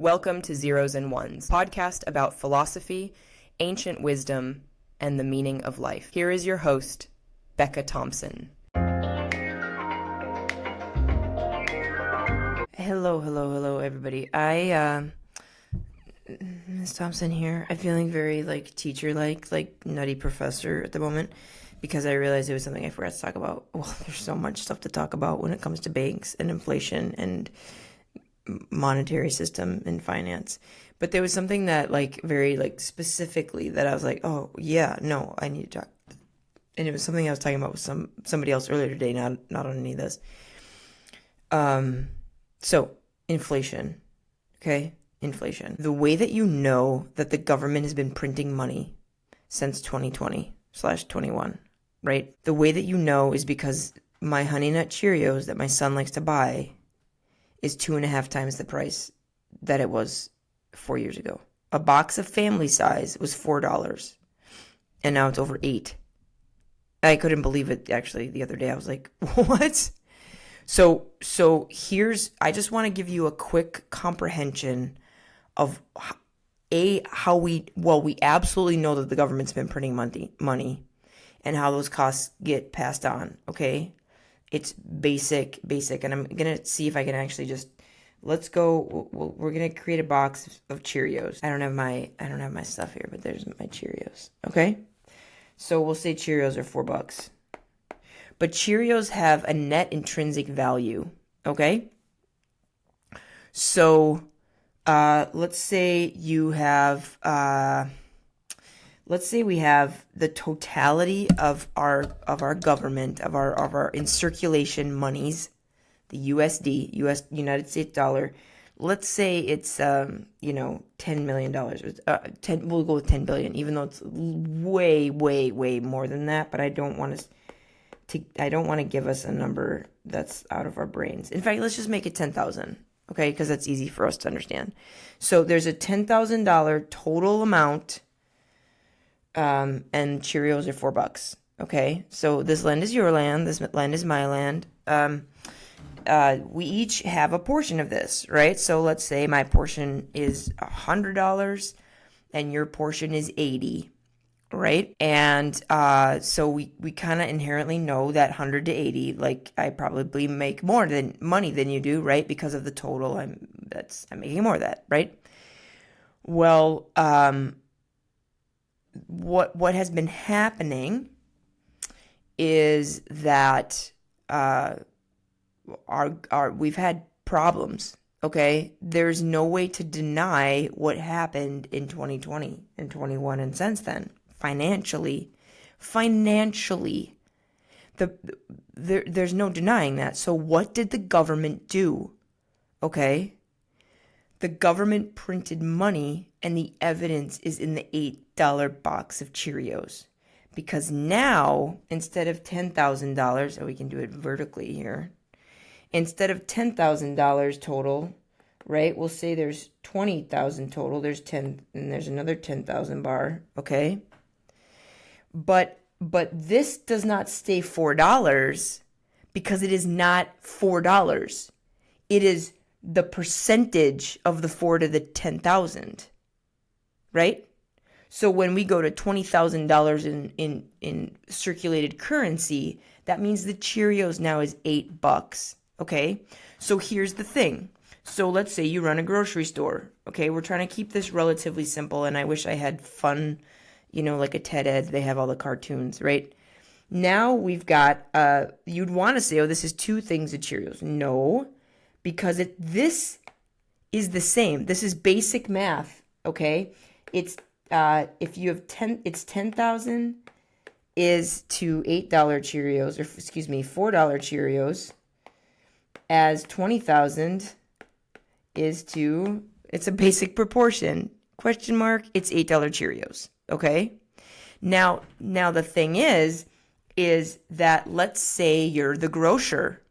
Welcome to Zeros and Ones, podcast about philosophy, ancient wisdom, and the meaning of life. Here is your host, Becca Thompson. Hello, everybody. Ms. Thompson here. I'm feeling very, teacher-like, nutty professor at the moment, because I realized it was something I forgot to talk about. Well, there's so much stuff to talk about when it comes to banks and inflation and monetary system and finance. But there was something that, very specifically that I was like, oh, yeah, no, I need to talk. And it was something I was talking about with somebody else earlier today, not on any of this. So, inflation, okay? Inflation. The way that you know that the government has been printing money since 2020/21, right? The way that you know is because my Honey Nut Cheerios that my son likes to buy is 2.5 times the price that it was 4 years ago. A box of family size was $4, and now it's over $8. I couldn't believe it, actually, the other day. I was like, what? So I just want to give you a quick comprehension of how we absolutely know that the government's been printing money and how those costs get passed on, okay? It's basic, and I'm going to see if I can actually just, let's go, we're going to create a box of Cheerios. I don't have my stuff here, but there's my Cheerios, okay? So we'll say Cheerios are $4. But Cheerios have a net intrinsic value, okay? So, let's say we have the totality of our government, of our in circulation monies, the USD, United States dollar. Let's say it's $10 million. We'll go with 10 billion, even though it's way more than that. But I don't want to give us a number that's out of our brains. In fact, let's just make it 10,000. Okay, because that's easy for us to understand. So there's a $10,000 total amount, and Cheerios are $4. Okay, so this land is your land. This land is my land. We each have a portion of this, right? So let's say my portion is $100, and your portion is $80. Right? And so we kind of inherently know that 100 to 80, I probably make more money than you do, right? Because of the total, I'm making more of that, right? Well, what has been happening is that we've had problems. Okay, there's no way to deny what happened in 2020 and 21 and since then. Financially, there's no denying that. So what did the government do? Okay, the government printed money, and the evidence is in the $8 box of Cheerios. Because now, instead of $10,000, so we can do it vertically here, instead of $10,000 total, right, we'll say there's 20,000 total, there's 10, and there's another 10,000 bar, okay? But this does not stay $4 because it is not $4. It is the percentage of the 4 to the 10,000, right? So when we go to $20,000 in circulated currency, that means the Cheerios now is $8. Okay, so here's the thing. So let's say you run a grocery store. Okay, we're trying to keep this relatively simple, and I wish I had fun. Like a TED Ed, they have all the cartoons, right? Now we've got, you'd want to say, oh, this is 2 things of Cheerios. No, because this is the same. This is basic math, okay? It's, if you have 10, it's 10,000 is to $8 Cheerios, or excuse me, $4 Cheerios, as 20,000 is to, it's a basic proportion, question mark, it's $8 Cheerios. Okay, now the thing is that let's say you're the grocer.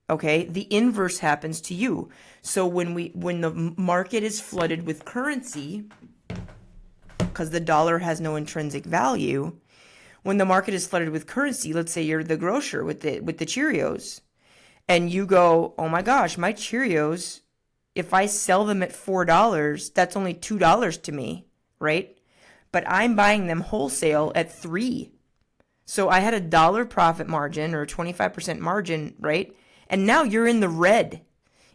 Okay, the inverse happens to you. So when the market is flooded with currency, because the dollar has no intrinsic value, when the market is flooded with currency, let's say you're the grocer with the Cheerios, and you go, oh my gosh, my Cheerios If I sell them at $4, that's only $2 to me, right? But I'm buying them wholesale at 3. So I had a dollar profit margin or a 25% margin, right? And now you're in the red.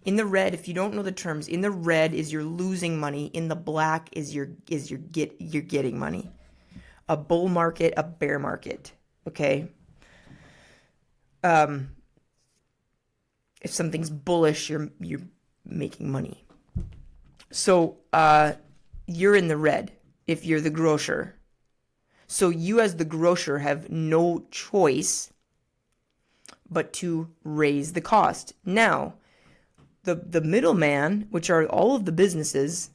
In the red, if you don't know the terms, in the red is you're losing money. In the black is you're getting money. A bull market, a bear market. Okay. If something's bullish, you're making money. So you're in the red if you're the grocer. So you as the grocer have no choice but to raise the cost. Now, the middleman, which are all of the businesses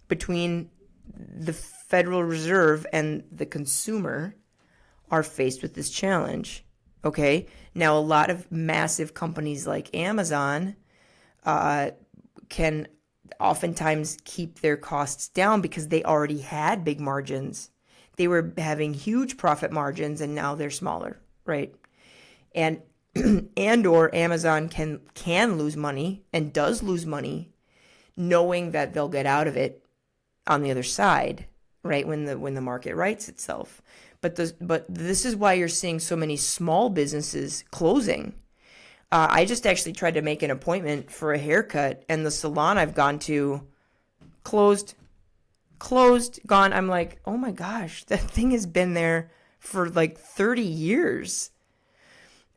between the Federal Reserve and the consumer, are faced with this challenge. Okay? Now, a lot of massive companies like Amazon can oftentimes keep their costs down because they already had big margins. They were having huge profit margins and now they're smaller, right? And or Amazon can lose money and does lose money, knowing that they'll get out of it on the other side, right? When the market rights itself. But this is why you're seeing so many small businesses closing. I just actually tried to make an appointment for a haircut, and the salon I've gone to closed, gone. I'm like, oh my gosh, that thing has been there for like 30 years.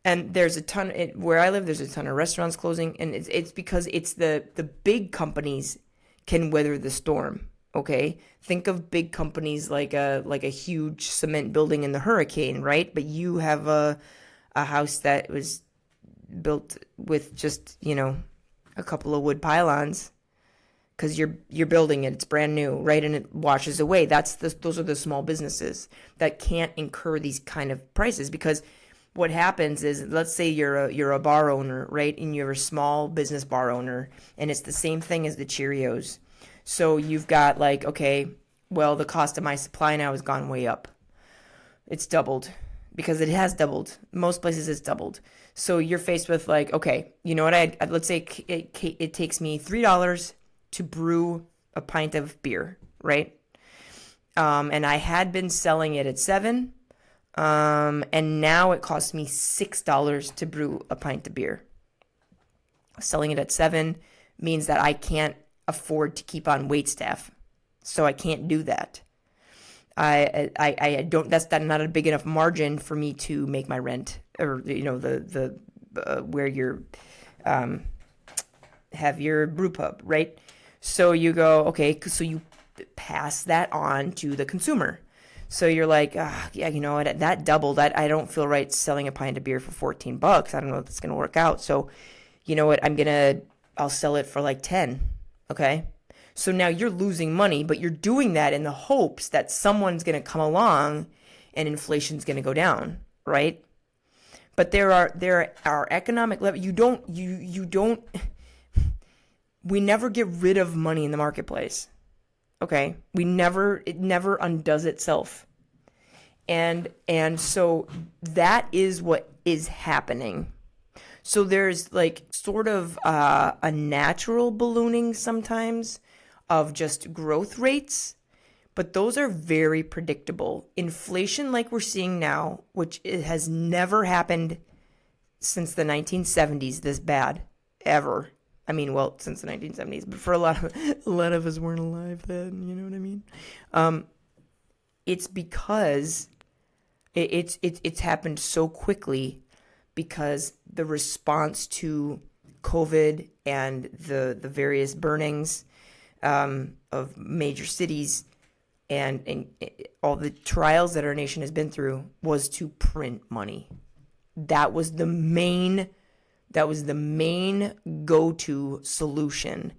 And there's a ton, where I live, there's a ton of restaurants closing, and it's because it's the big companies can weather the storm. Okay, think of big companies like a huge cement building in the hurricane, right? But you have a house that was built with just a couple of wood pylons because you're building it, it's brand new, right? And it washes away. Those are the small businesses that can't incur these kind of prices, because what happens is, let's say you're a bar owner, right? And you're a small business bar owner, and it's the same thing as the Cheerios. So you've got like, okay, well, the cost of my supply now has gone way up. It's doubled, because it has doubled. Most places it's doubled. So you're faced with like, okay, you know what? Let's say it takes me $3 to brew a pint of beer, right? And I had been selling it at $7, and now it costs me $6 to brew a pint of beer. Selling it at $7 means that I can't afford to keep on wait staff, so I can't do that. I don't. That's not a big enough margin for me to make my rent, or the where you're have your brew pub, right? So you go, okay, so you pass that on to the consumer. So you're like, yeah, you know what? That doubled. I don't feel right selling a pint of beer for $14. I don't know if it's gonna work out. So, you know what? I'll sell it for like 10. Okay. So now you're losing money, but you're doing that in the hopes that someone's going to come along and inflation's going to go down, right? But there are economic level. We never get rid of money in the marketplace. Okay. It never undoes itself. And so that is what is happening. So there's like sort of a natural ballooning sometimes of just growth rates, but those are very predictable. Inflation like we're seeing now, which it has never happened since the 1970s this bad, ever. I mean, well, since the 1970s, but for a lot of us weren't alive then, you know what I mean? It's because it's happened so quickly, because the response to COVID and the various burnings of major cities and all the trials that our nation has been through was to print money. That was the main go-to solution.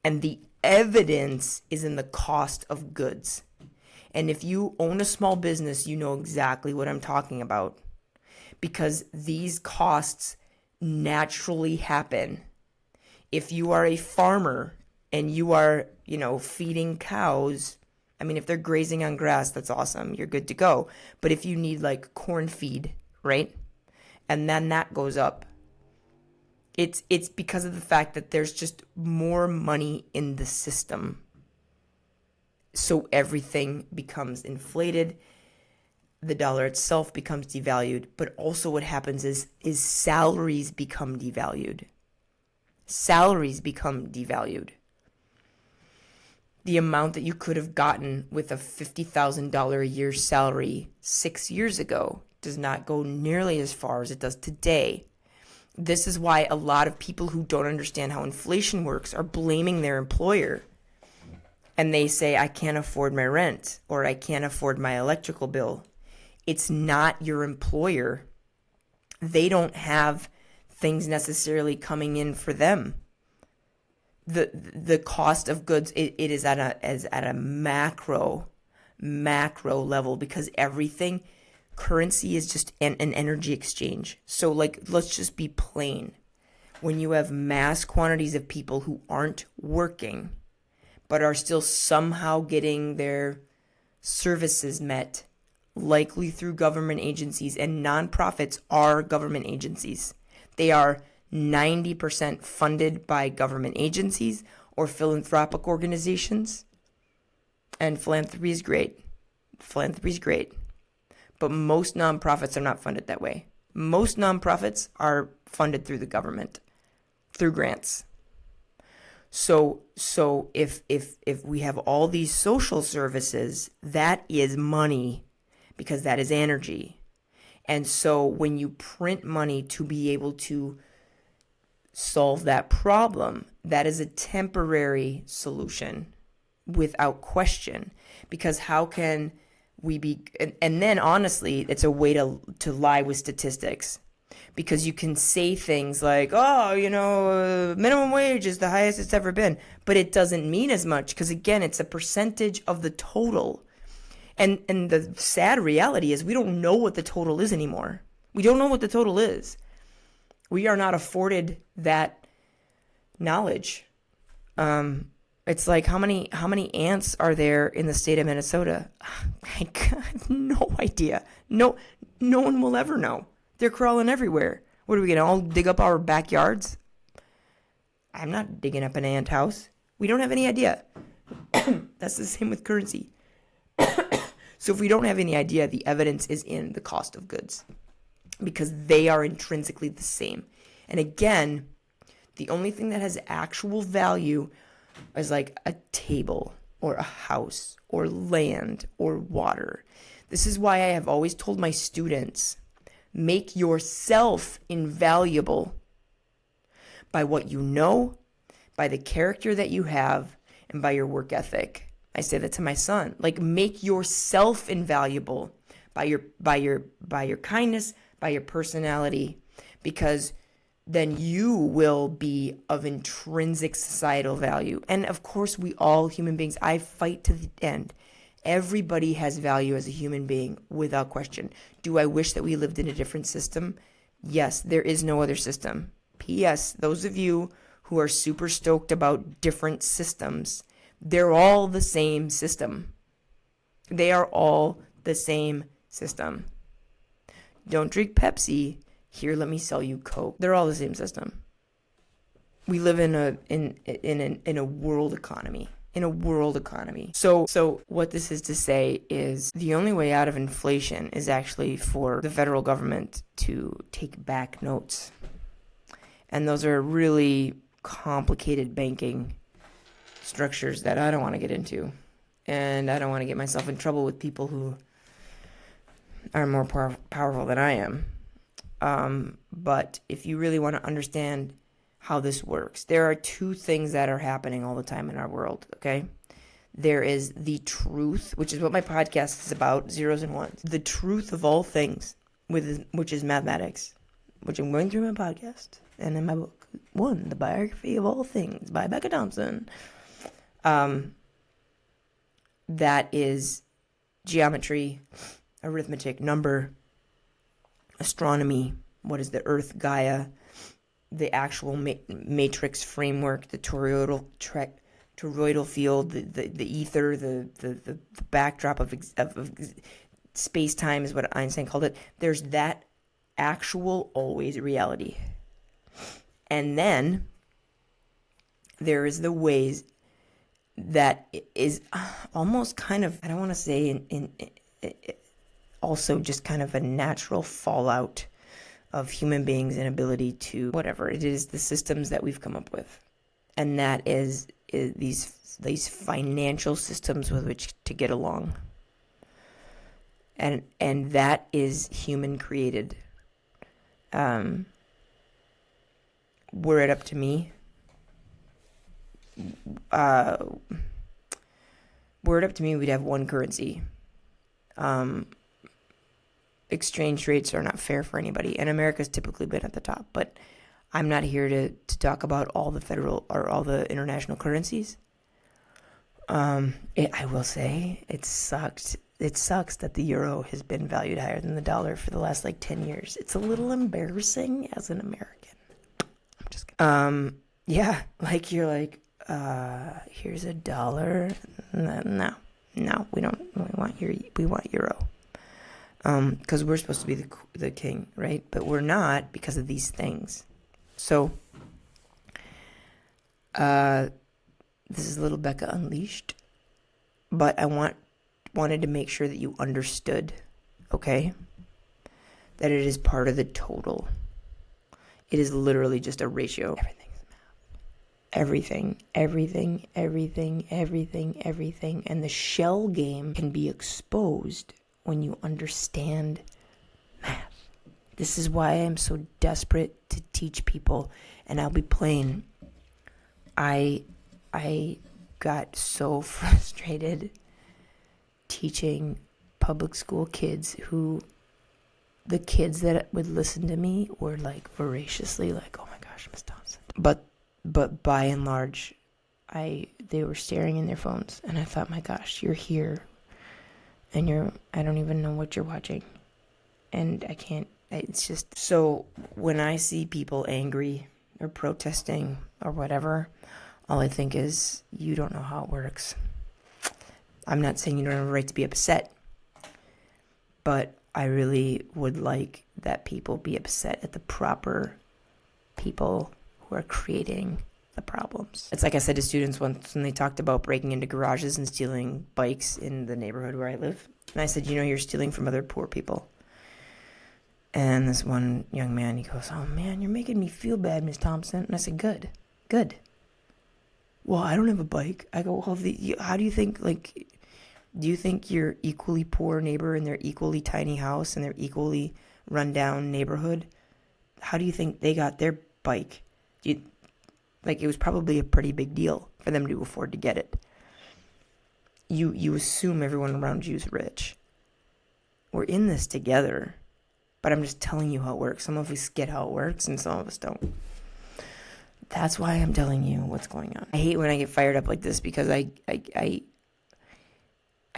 And the evidence is in the cost of goods. And if you own a small business, you know exactly what I'm talking about, because these costs naturally happen. If you are a farmer and you are, feeding cows, I mean, if they're grazing on grass, that's awesome. You're good to go. But if you need like corn feed, right? And then that goes up. It's because of the fact that there's just more money in the system. So everything becomes inflated. The dollar itself becomes devalued, but also what happens is salaries become devalued. Salaries become devalued. The amount that you could have gotten with a $50,000 a year salary 6 years ago does not go nearly as far as it does today. This is why a lot of people who don't understand how inflation works are blaming their employer. And they say, I can't afford my rent, or I can't afford my electrical bill. It's not your employer. They don't have things necessarily coming in for them. The cost of goods, it is at a macro level, because everything, currency is just an energy exchange. So like, let's just be plain. When you have mass quantities of people who aren't working but are still somehow getting their services met, likely through government agencies, and nonprofits are government agencies. They are 90% funded by government agencies or philanthropic organizations. And philanthropy is great. But most nonprofits are not funded that way. Most nonprofits are funded through the government, through grants. So if we have all these social services, that is money, because that is energy. And so when you print money to be able to solve that problem, that is a temporary solution without question. Because how can we be, and then honestly, it's a way to lie with statistics. Because you can say things like, oh, minimum wage is the highest it's ever been. But it doesn't mean as much, because again, it's a percentage of the total. And the sad reality is we don't know what the total is anymore. We don't know what the total is. We are not afforded that knowledge. It's like, how many ants are there in the state of Minnesota? I have no idea. No one will ever know. They're crawling everywhere. What are we going to all dig up our backyards? I'm not digging up an ant house. We don't have any idea. That's the same with currency. So if we don't have any idea, the evidence is in the cost of goods, because they are intrinsically the same. And again, the only thing that has actual value is like a table or a house or land or water. This is why I have always told my students, make yourself invaluable by what you know, by the character that you have, and by your work ethic. I say that to my son. Like, make yourself invaluable by your kindness, by your personality, because then you will be of intrinsic societal value. And of course, we all human beings, I fight to the end. Everybody has value as a human being, without question. Do I wish that we lived in a different system? Yes, there is no other system. P.S. Those of you who are super stoked about different systems, they're all the same system. They are all the same system. Don't drink Pepsi. Here, let me sell you Coke. They're all the same system. We live in a world economy. In a world economy. So what this is to say is the only way out of inflation is actually for the federal government to take back notes. And those are really complicated banking structures that I don't want to get into. And I don't want to get myself in trouble with people who are more powerful than I am. But if you really want to understand how this works, there are two things that are happening all the time in our world, okay? There is the truth, which is what my podcast is about, zeros and ones. The truth of all things, which is mathematics, which I'm going through my podcast and in my book, One, The Biography of All Things by Becca Thompson. That is geometry, arithmetic, number, astronomy, what is the Earth, Gaia, the actual matrix framework, the toroidal field, the ether, the backdrop of space-time is what Einstein called it. There's that actual always reality. And then there is the ways that is almost kind of, I don't want to say in also just kind of a natural fallout of human beings' inability to, whatever it is, the systems that we've come up with. And that is these financial systems with which to get along. And that is human created. Were it up to me, we'd have one currency. Exchange rates are not fair for anybody, and America's typically been at the top. But I'm not here to talk about all the federal or all the international currencies. I will say it sucks. It sucks that the euro has been valued higher than the dollar for the last 10 years. It's a little embarrassing as an American. I'm just kidding. Yeah, you're here's a dollar. No, we don't. We want euro. Because we're supposed to be the king, right? But we're not because of these things. So, this is Little Becca Unleashed, but I wanted to make sure that you understood, okay, that it is part of the total. It is literally just a ratio. Everything, and the shell game can be exposed when you understand math. This is why I'm so desperate to teach people, and I'll be plain. I got so frustrated teaching public school kids who the kids that would listen to me were voraciously oh my gosh, Miss Thompson. But by and large, they were staring in their phones, and I thought, my gosh, you're here, and I don't even know what you're watching, and I can't. It's just so when I see people angry or protesting or whatever, all I think is, you don't know how it works. I'm not saying you don't have a right to be upset, but I really would like that people be upset at the proper people who are creating the problems. It's like I said to students once when they talked about breaking into garages and stealing bikes in the neighborhood where I live. And I said, you're stealing from other poor people. And this one young man, he goes, oh man, you're making me feel bad, Miss Thompson. And I said, good. Well, I don't have a bike. I go, well, how do you think, do you think your equally poor neighbor in their equally tiny house and their equally rundown neighborhood, how do you think they got their bike? It was probably a pretty big deal for them to afford to get it. You assume everyone around you is rich. We're in this together, but I'm just telling you how it works. Some of us get how it works, and some of us don't. That's why I'm telling you what's going on. I hate when I get fired up like this because I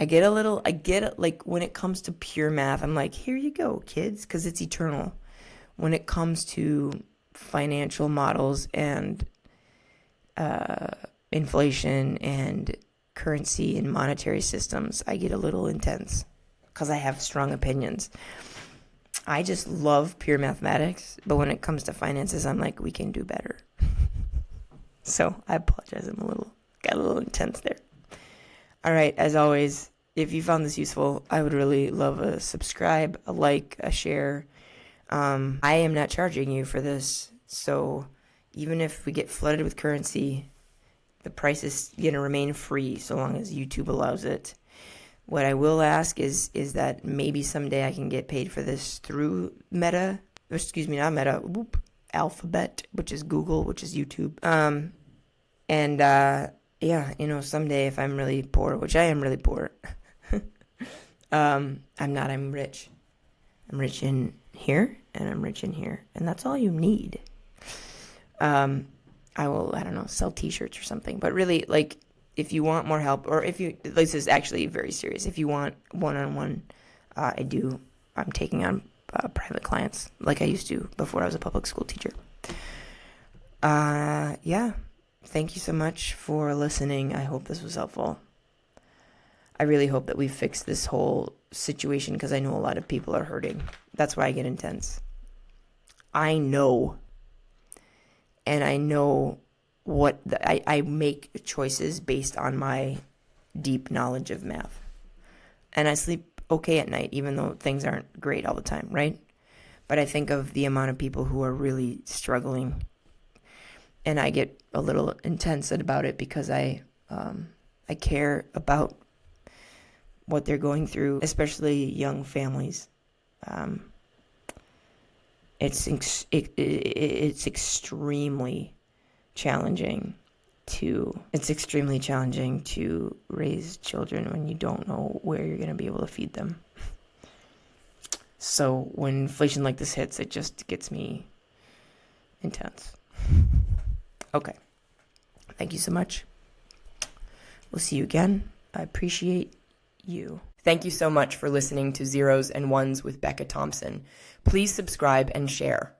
get when it comes to pure math, I'm like, here you go, kids, because it's eternal. When it comes to financial models and inflation and currency and monetary systems, I get a little intense because I have strong opinions. I just love pure mathematics, but when it comes to finances, I'm like, we can do better. So I apologize, got a little intense there. All right, as always, if you found this useful, I would really love a subscribe, a like, a share. I am not charging you for this, so even if we get flooded with currency, the price is going to remain free so long as YouTube allows it. What I will ask is that maybe someday I can get paid for this through Alphabet, which is Google, which is YouTube. Someday if I'm really poor, which I am really poor, I'm rich. I'm rich in here, and I'm rich in here, and that's all you need. I will, sell t-shirts or something, but really, if you want more help, or this is actually very serious, if you want one-on-one, I'm taking on private clients like I used to before I was a public school teacher. Thank you so much for listening. I hope this was helpful. I really hope that we fix this whole situation because I know a lot of people are hurting. That's why I get intense. I know and I know I make choices based on my deep knowledge of math. And I sleep okay at night, even though things aren't great all the time, right? But I think of the amount of people who are really struggling, and I get a little intense about it because I care about what they're going through, especially young families. It's extremely challenging to raise children when you don't know where you're going to be able to feed them. So when inflation like this hits, it just gets me intense. Okay. Thank you so much. We'll see you again. I appreciate you. Thank you so much for listening to Zeros and Ones with Becca Thompson. Please subscribe and share.